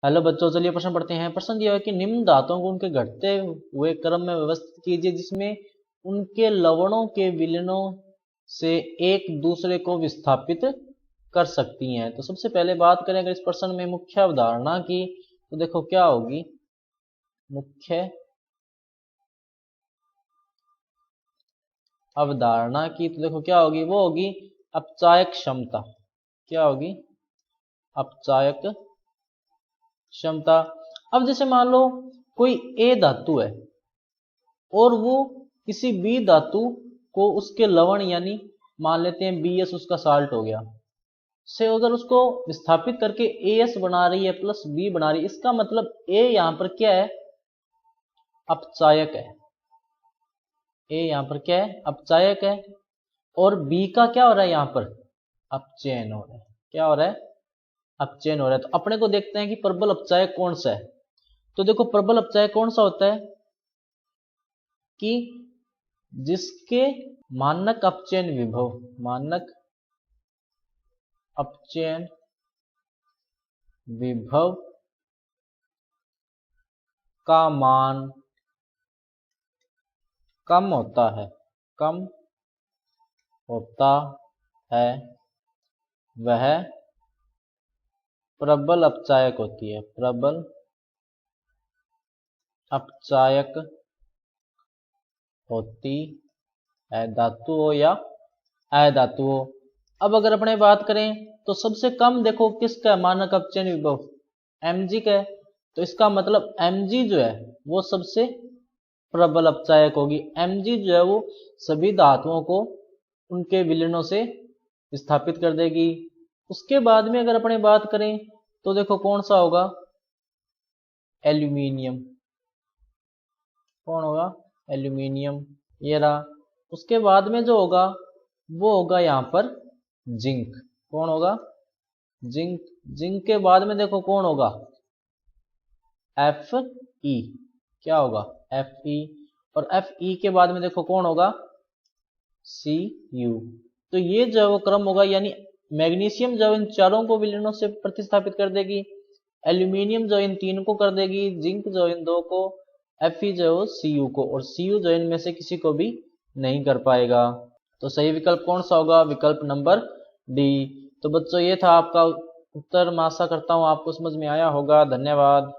Hello बच्चों, चलिए प्रश्न पढ़ते हैं। प्रश्न यह है कि निम्न धातुओं को उनके घटते हुए क्रम में व्यवस्थित कीजिए जिसमें उनके लवणों के विलयनों से एक दूसरे को विस्थापित कर सकती हैं। तो सबसे पहले बात करें अगर इस प्रश्न में मुख्य अवधारणा की, तो देखो क्या होगी मुख्य अवधारणा की। तो देखो क्या होगी, वो होगी अपचायक क्षमता। क्या होगी? अपचायक क्षमता। अब जैसे मान लो कोई ए धातु है और वो किसी बी धातु को उसके लवण यानी मान लेते हैं BS उसका साल्ट हो गया से अगर उसको विस्थापित करके AS बना रही है प्लस B बना रही है, इसका मतलब A यहां पर क्या है? अपचायक है। A यहां पर क्या है? अपचायक है। और B का क्या हो रहा है? यहां पर अपचयन हो रहा है। क्या हो रहा है? अपचयन हो रहा है। तो अपने को देखते हैं कि प्रबल अपचायक कौन सा है। तो देखो प्रबल अपचायक कौन सा होता है कि जिसके मानक अपचयन विभव, मानक अपचयन विभव का मान कम होता है, कम होता है, वह प्रबल अपचायक होती है। प्रबल अपचायक होती है, धातु हो या अधातु हो। अब अगर अपने बात करें तो सबसे कम देखो किसका मानक अपचयन विभव? Mg का है। तो इसका मतलब Mg जो है वो सबसे प्रबल अपचायक होगी। Mg जो है वो सभी धातुओं को उनके विलयनों से विस्थापित कर देगी। उसके बाद में अगर अपने बात करें तो देखो कौन सा होगा? एल्यूमिनियम। कौन होगा? एल्यूमिनियम। ये रहा। उसके बाद में जो होगा वो होगा यहां पर जिंक। कौन होगा? जिंक। जिंक के बाद में देखो कौन होगा? Fe। क्या होगा? Fe। और Fe के बाद में देखो कौन होगा? Cu। तो ये जो वो क्रम होगा, यानी मैग्नीशियम जो इन चारों को विलयनों से प्रतिस्थापित कर देगी, एल्यूमिनियम जो इन तीन को कर देगी, जिंक जो इन दो को, Fe जो Cu को, और Cu जो इनमें से किसी को भी नहीं कर पाएगा। तो सही विकल्प कौन सा होगा? विकल्प नंबर डी। तो बच्चों ये था आपका उत्तर। मैं आशा करता हूं आपको समझ में आया होगा। धन्यवाद।